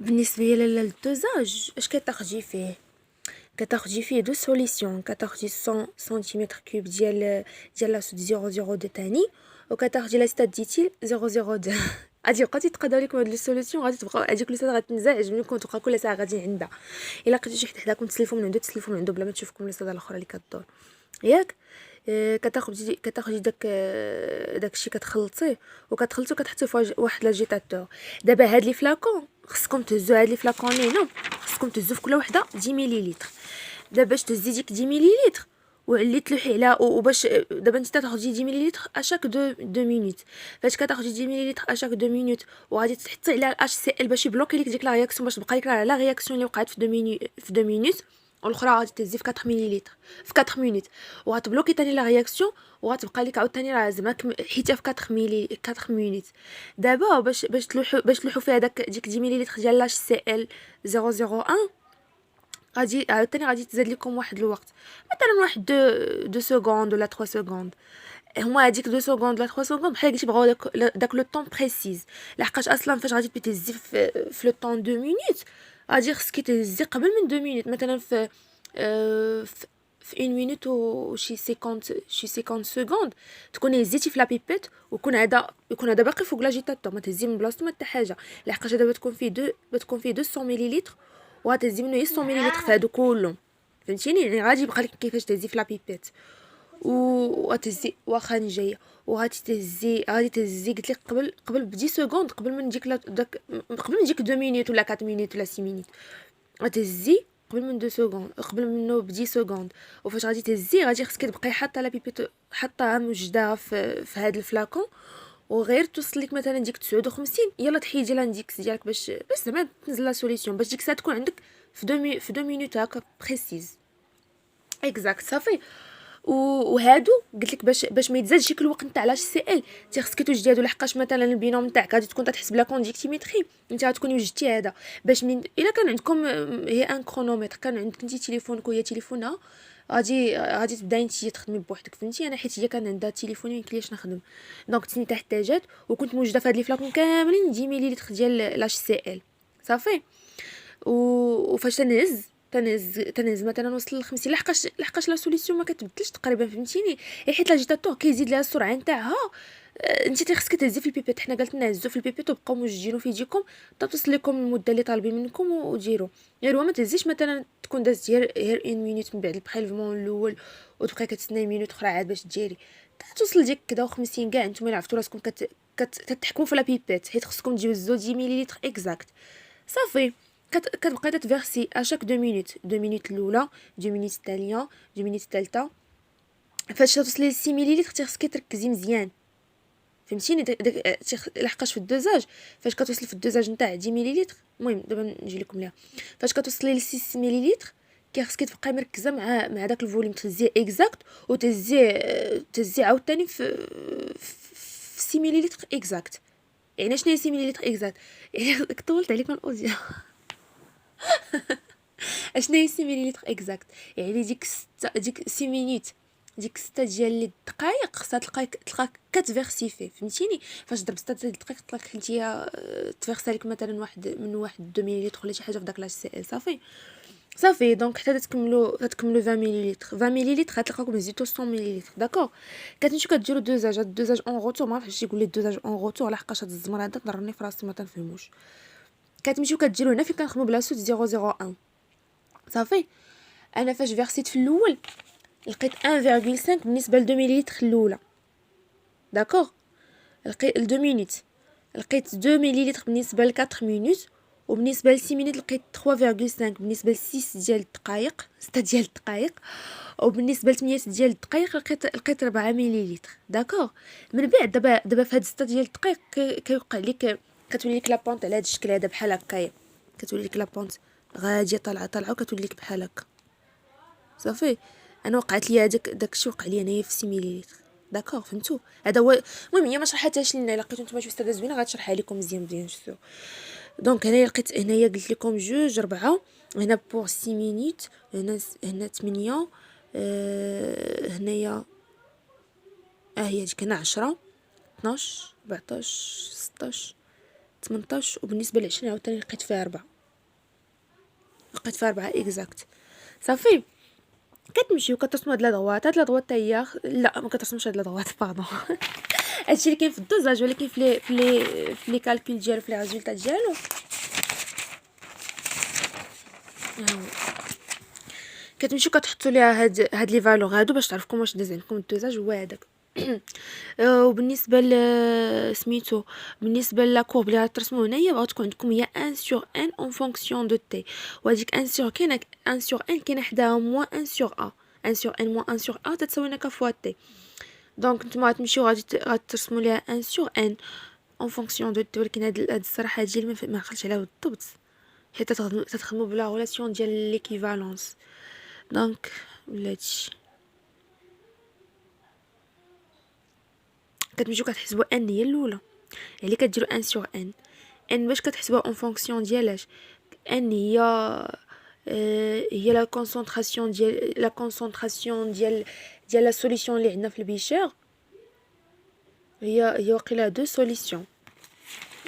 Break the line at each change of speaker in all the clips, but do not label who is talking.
بالنسبه للدوزاج اش كتاخدي فيه دو سوليسيون. كتاخدي 100 سنتيمتر كوب ديال لاصوت 002 تاني، وكتاخدي لاصوت ديتيل 002. غادي بقاو تقاداو لكم هاد لي سوليسيون، غادي تبقاو هاديك كل ساعه غتنزعج منكم، تبقى كل ساعه غادي عندها. الا لقيتو شي حد حداكم تسلفوا من عنده، تسلفوا من عنده بلا ما تشوفكم لي الاخرى اللي كدور ياك. كتاخدي داكشي كتخلطيه، كتحطيه في واحد لاجيتاتور. دابا هاد لي فلاكون خصكم تهزو، هاد لي فلاكونين خصكم تهزو في كل وحده 10 مليلتر. دابا باش تهزي ديك 10 مليلتر وعلي تلوحي على وباش دابا انت تاخدي 10 مليلتر اشاك دو مينوت. فاش كتاخدي 10 مليلتر اشاك دو مينوت وغادي تحطي على الاتش سي ال باش يبلوكي لك ديك لا رياكسيون، باش تبقى لك لا رياكسيون اللي وقعت في 2 مينوت، والاخرى غادي تهزي في 4 مليلتر في 4 مينوت، وغتبلوكي تاني لا رياكسيون، وغتبقى لك عاوتاني راه زعما حيتها في 4 مينوت. دابا باش تلوحوا فيها ديك 10 مليلتر ديال لاش سي ال 001، غادي عاوتاني غادي تزاد لكم واحد الوقت، مثلا واحد دو سكوند ولا 3 سكوند. هما هذيك 2 سكوند ولا 3 سكوند بحال قلتي بغاو داك لو طون بريسيز، لحقاش اصلا فاش غادي تهزي في لو طون 2 مينوت، غادي خصك تهزي قبل من 2 مينوت، مثلا في 1 مينوت وشي 50 سكوند تكوني هزيتي في لا بيبيت، يكون هذا باقي فوق لاجيتاتور، ما تهزي من بلاصتو ما حتى حاجه، لحقاش هذا بتكون فيه 200 مليلتر، وغتهزي منه 100 مليلتر في هادو كلهم. فهمتيني؟ يعني غادي يبقى لك كيفاش تهزي في لا بيبيت، وغتهزي واخا أنا جايه، غادي تهزي قلت لك قبل ب 10 سكوند، قبل من ديك قبل من ديك 2 مينوت ولا 4 مينوت ولا 6 مينوت، غتهزي قبل من 2 سكوند، قبل منه ب 10 سكوند. وفاش غادي تهزي غادي خصك تبقاي حاطه لا بيبيت، حاطاها موجداها في هذا الفلاكون، وغير توصل لك مثلا ديك 59 يلا تحيدي لانديكس ديالك باش زعما تنزل لا سوليسيون، باش ديك الساعه تكون عندك في 2 مينوت هكا بريسيز اكزاكت صافي. وهادو قلت لك باش ما يتزادش ديك الوقت نتاع لاش سي ال، انت خصك توجدي هادو، لحقاش مثلا البينوم نتاعك غادي تكون تحسب لا كونديكتيميتري، انت غتكوني وجدتي هذا باش من الا كان عندكم هي ان كرونومتر، كان عندك انت تليفونك وهي تليفونها، غادي تبداي انت تخدمي بوحدك. فهمتي؟ انا حيت هي كان عندها تليفون ما يمكنليش نخدم، دونك تسنيت حتى جات، وكنت موجده في هاد لي فلاكون كاملين 10 مليلتر ديال لاش سي ال صافي. وفاش تنهز مثلا وصل ل 50، لحقاش لا سوليسيون ما كتبدلش تقريبا. فهمتيني؟ حيت لاجيتاتور كيزيد لها السرعه نتاعها. انت خصك تهزي في البيبيت، حنا قالت لنا هزوا في البيبيت وبقاو موجدينو في يديكم حتى توصل لكم المده اللي طالبين منكم وديروا. غير هو ما تهزيش مثلا تكون دازت غير 1 مينوت من بعد البريلفمون الاول، وتبقاي كتسناي مينوت اخرى عاد باش ديري توصل ديك كدا و50 كاع. نتوما اللي عرفتوا راسكم كتحكموا في لا بيبيت، حيت خصكم تجوزوا 10 مليلتر اكزاكت صافي. كتبقاي تفيرسي اشاك 2 مينوت، 2 مينوت الاولى، 2 مينوت الثانيه، 2 مينوت الثالثه. فاش توصلي ل 6 مليلتر خصك تركزي مزيان. فهمتيني؟ لحقاش في الدوزاج فاش كتوصلي في الدوزاج نتاع 10 مليلتر، المهم دابا نجي لكم ليها، فاش كتوصلي ل 6 مليلتر خصك تبقاي مركزه مع داك الفوليوم، تهزيه اكزاكت، تهزيه عاوتاني في 6 مليلتر اكزاكت. يعني شنو هي 6 مليلتر اكزاكت؟ يعني طولت عليكم الاوديو. اشنو هي 6 مليلتر اكزاكت؟ يعني ديك 6 مينوت، ديك 6 ديال الدقائق خصها تلقاك كتفيرسيفي. فهمتيني؟ فاش ضرب 6 ديال الدقائق تلقاك انتيا تفيرسا لك مثلا واحد 2 مليلتر ولا شي حاجه في داك لاش سي ال صافي. دونك حتى تكملوا 20 مليلتر، 20 مليلتر غتلقاكم هزيتو 100 مليلتر داكور. كتمشيو كديروا دوزاج، هاد الدوزاج اون روتور، ما عرفتش يقول لي الدوزاج اون روتور لحقاش هاد الزمر هذا ضرني في راسي ما تنفهموش. كتمشيو كديروا هنا فين كنخدموا بلا سوت 001 صافي. انا فاش فيرسيت في الاول لقيت 1.5 بالنسبه ل 2 مليلتر الاولى داكوغ. لقيت 2 مينوت لقيت 2 مليلتر بالنسبه ل 4 مينوت، وبالنسبه ل 6 مينوت لقيت 3.5 بالنسبه ل 6 ديال الدقائق، 6 ديال الدقائق، وبالنسبه ل 8 ديال الدقائق لقيت 4 مليلتر داكوغ. من بعد دابا في هاد 6 ديال الدقائق كيوقع لك كتولي لك لابونط على هاد الشكل هذا بحال هكايا، كتولي لك لابونط غاديه طالعه وكتولي لك بحال هكا صافي. انا وقعت لي داكشي وقع لي انايا في 6 مليلتر داكوغ. فهمتوا؟ هذا هو. المهم هي ما شرحتهاش لينا، الا لقيتو نتوما شي استاذه زوينه غتشرحها لكم مزيان بيان سور. دونك هنايا لقيت، هنايا قلت لكم 2 4 هنا بور 6 مينوت، هنا 8 هنايا هي ديك هنا 10 12 14 16 18 وبالنسبه ل20 عاوتاني لقيت فيها 4. اكزاكت. صافي كتمشيو كترسمو هاد الادوات. هاد الادوات هي لا ما كترسمش هاد الادوات باردون هادشي اللي كاين في الدوزاج، ولكن في لي كالكول ديالو في لي ريزولطا ديالو كتمشيو كتحطوا ليها هاد لي فالور هادو باش تعرفكم واش داز عندكم الدوزاج هو هذاك. وبالنسبه سميتو بالنسبه لا كورب اللي غترسموا هنايا بغا تكون عندكم هي 1 sur n en fonction de t، وهاديك 1 sur كاينه 1 sur n كاينه حداها موان 1 sur a. 1 sur n موان 1 sur a تتساوي لنا فوا t. دونك نتوما غتمشيو غترسموا ليها 1 sur n en fonction de t. ولكن هاد الصراحه هادشي اللي ما عقلتش عليها بالضبط، حيت تتخدموا بلا غولاسيون ديال ليكيفالونس. دونك بلاتي كتمشيو كتحسبوا ان هي الاولى، يعني كديروا 1 sur n. ان باش كتحسبوها اون فونكسيون ديالاش؟ ان هي لا كونسونطراسيون ديال لا سوليسيون اللي عندنا في البيشير. هي واقيلا دو سوليسيون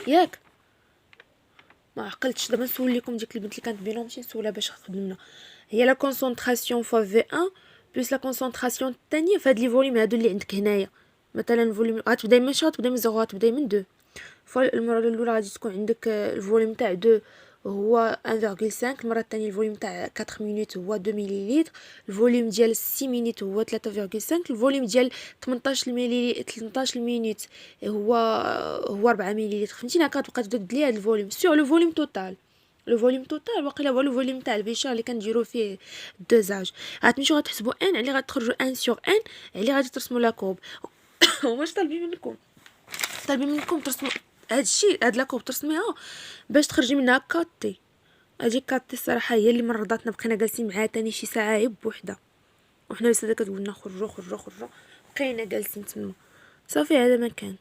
ياك. ما عقلتش دابا نسول لكم ديك البنت اللي كانت بينهم ماشي نسولها باش خدمنا. هي لا كونسونطراسيون فوا في 1 بلس لا كونسونطراسيون الثانيه في هاد لي فوليوم هادو اللي عندك هنايا. مثلا فوليوم غتبداي من شاط، تبداي من 0، غتبداي من 2. فالمره الاولى غادي تكون عندك الفوليوم تاع 2 هو 1.5، المره الثانيه الفوليوم تاع 4 مينوت هو 2 مليلتر، الفوليوم ديال 6 مينوت هو 3.5، الفوليوم ديال 18 مينوت هو 4 مليلتر. فهمتيني؟ هكا تبقى تبدل لي هاد الفوليوم سور لو فوليوم توتال. لو فوليوم توتال واقيلا هو لو فوليوم تاع البيشار اللي كنديرو فيه الدوزاج. غتمشيو غتحسبوا ان على غتخرجوا 1 sur n على غادي ترسموا لا كوب. واش طالبين منكم ترسموا هادشي هاد لا كوب ترسميها باش تخرجي منها كاتي. هادي كاتي الصراحه هي اللي مرضاتنا، بقينا جالسين معاها تاني شي ساعه عيب بوحده، وحنا لسه كتقولنا خرجوا بقينا جالسين تما. صافي هذا ما كان.